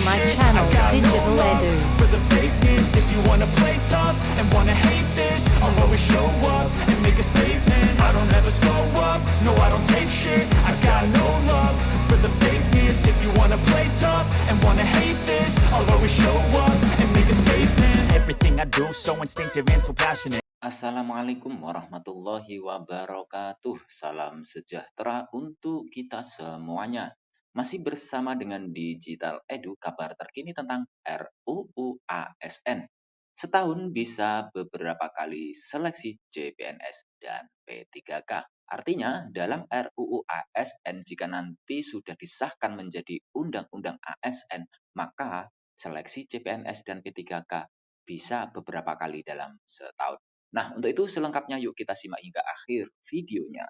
my channel, Digital Edu. For the fakeness, if you wanna play tough and wanna hate this, I'll always show up and make a statement. I don't ever slow up, no I don't take shit. I got no love for the fakeness. If you wanna play tough and wanna hate this, I'll always show up and make a statement. Everything I do so instinctive and so passionate. Assalamualaikum warahmatullahi wabarakatuh. Salam sejahtera untuk kita semuanya. Masih bersama dengan Digital Edu, kabar terkini tentang RUU ASN. Setahun bisa beberapa kali seleksi CPNS dan P3K. Artinya, dalam RUU ASN jika nanti sudah disahkan menjadi Undang-Undang ASN, maka seleksi CPNS dan P3K bisa beberapa kali dalam setahun. Nah, untuk itu selengkapnya yuk kita simak hingga akhir videonya.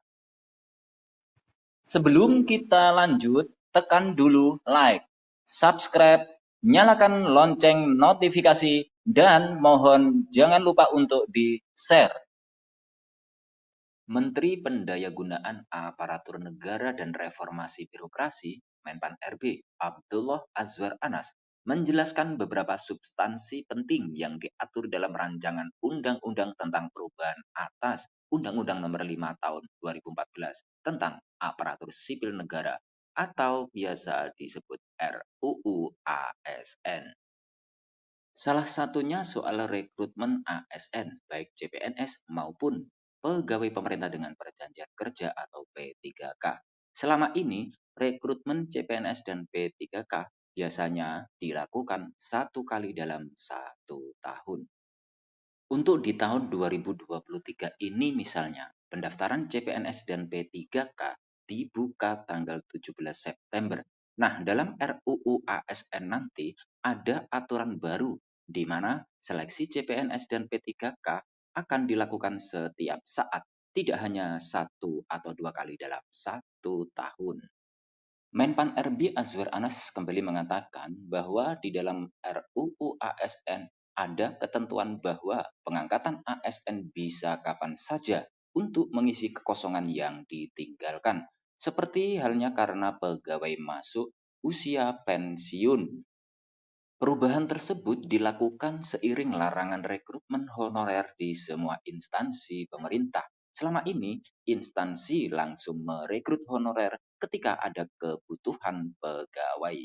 Sebelum kita lanjut, tekan dulu like, subscribe, nyalakan lonceng notifikasi, dan mohon jangan lupa untuk di-share. Menteri Pendayagunaan Aparatur Negara dan Reformasi Birokrasi, Menpan RB, Abdullah Azwar Anas, menjelaskan beberapa substansi penting yang diatur dalam rancangan Undang-Undang tentang perubahan atas Undang-Undang Nomor 5 Tahun 2014 tentang Aparatur Sipil Negara atau biasa disebut RUU ASN. Salah satunya soal rekrutmen ASN, baik CPNS maupun pegawai pemerintah dengan perjanjian kerja atau P3K. Selama ini, rekrutmen CPNS dan P3K biasanya dilakukan 1 kali dalam 1 tahun. Untuk di tahun 2023 ini misalnya, pendaftaran CPNS dan P3K dibuka tanggal 17 September. Nah, dalam RUU ASN nanti ada aturan baru di mana seleksi CPNS dan P3K akan dilakukan setiap saat, tidak hanya 1 atau 2 kali dalam 1 tahun. Menpan RB Azwar Anas kembali mengatakan bahwa di dalam RUU ASN ada ketentuan bahwa pengangkatan ASN bisa kapan saja untuk mengisi kekosongan yang ditinggalkan, seperti halnya karena pegawai masuk usia pensiun. Perubahan tersebut dilakukan seiring larangan rekrutmen honorer di semua instansi pemerintah. Selama ini, instansi langsung merekrut honorer ketika ada kebutuhan pegawai.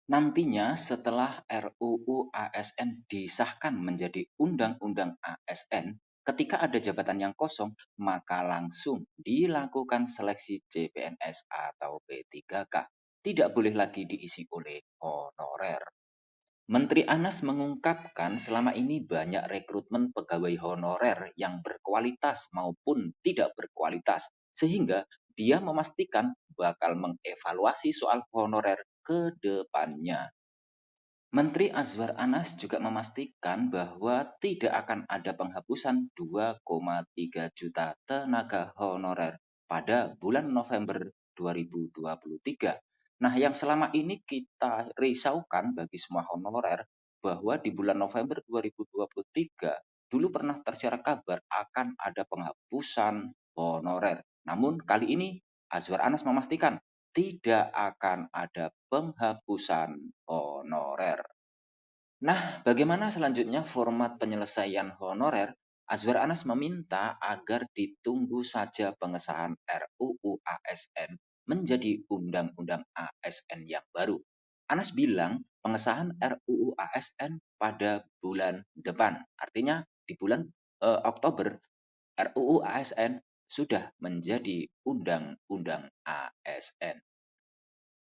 Nantinya setelah RUU ASN disahkan menjadi Undang-Undang ASN, ketika ada jabatan yang kosong, maka langsung dilakukan seleksi CPNS atau P3K. Tidak boleh lagi diisi oleh honorer. Menteri Anas mengungkapkan selama ini banyak rekrutmen pegawai honorer yang berkualitas maupun tidak berkualitas, sehingga dia memastikan bakal mengevaluasi soal honorer ke depannya. Menteri Azwar Anas juga memastikan bahwa tidak akan ada penghapusan 2,3 juta tenaga honorer pada bulan November 2023. Nah, yang selama ini kita risaukan bagi semua honorer bahwa di bulan November 2023 dulu pernah tersiar kabar akan ada penghapusan honorer. Namun kali ini Azwar Anas memastikan tidak akan ada penghapusan honorer. Nah, bagaimana selanjutnya format penyelesaian honorer? Azwar Anas meminta agar ditunggu saja pengesahan RUU ASN menjadi Undang-Undang ASN yang baru. Anas bilang pengesahan RUU ASN pada bulan depan. Artinya di bulan Oktober RUU ASN sudah menjadi Undang-Undang ASN.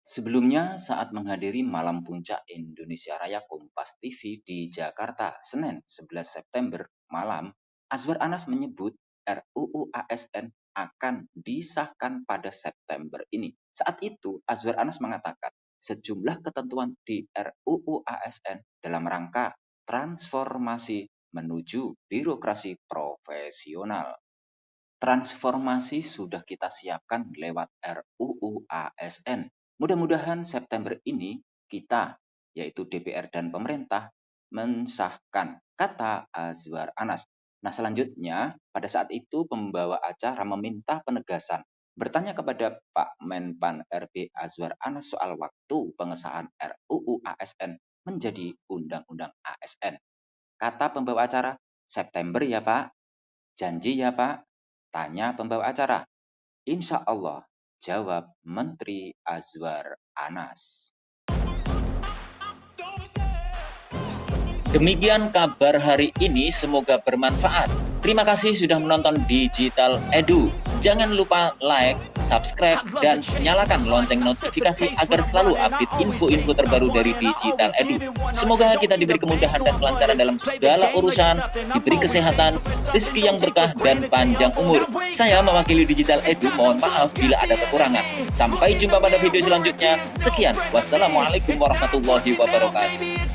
Sebelumnya, saat menghadiri Malam Puncak Indonesia Raya Kompas TV di Jakarta, Senin 11 September malam, Azwar Anas menyebut RUU ASN akan disahkan pada September ini. Saat itu, Azwar Anas mengatakan sejumlah ketentuan di RUU ASN dalam rangka transformasi menuju birokrasi profesional. Transformasi sudah kita siapkan lewat RUU ASN. Mudah-mudahan September ini kita, yaitu DPR dan pemerintah, mensahkan, kata Azwar Anas. Nah, selanjutnya pada saat itu pembawa acara meminta penegasan bertanya kepada Pak Menpan RB Azwar Anas soal waktu pengesahan RUU ASN menjadi Undang-Undang ASN. Kata pembawa acara, September ya Pak? Janji ya Pak? Tanya pembawa acara. Insya Allah, jawab Menteri Azwar Anas. Demikian kabar hari ini, semoga bermanfaat. Terima kasih sudah menonton Digital Edu. Jangan lupa like, subscribe, dan nyalakan lonceng notifikasi agar selalu update info-info terbaru dari Digital Edu. Semoga kita diberi kemudahan dan kelancaran dalam segala urusan, diberi kesehatan, rezeki yang berkah, dan panjang umur. Saya mewakili Digital Edu, mohon maaf bila ada kekurangan. Sampai jumpa pada video selanjutnya. Sekian, wassalamualaikum warahmatullahi wabarakatuh.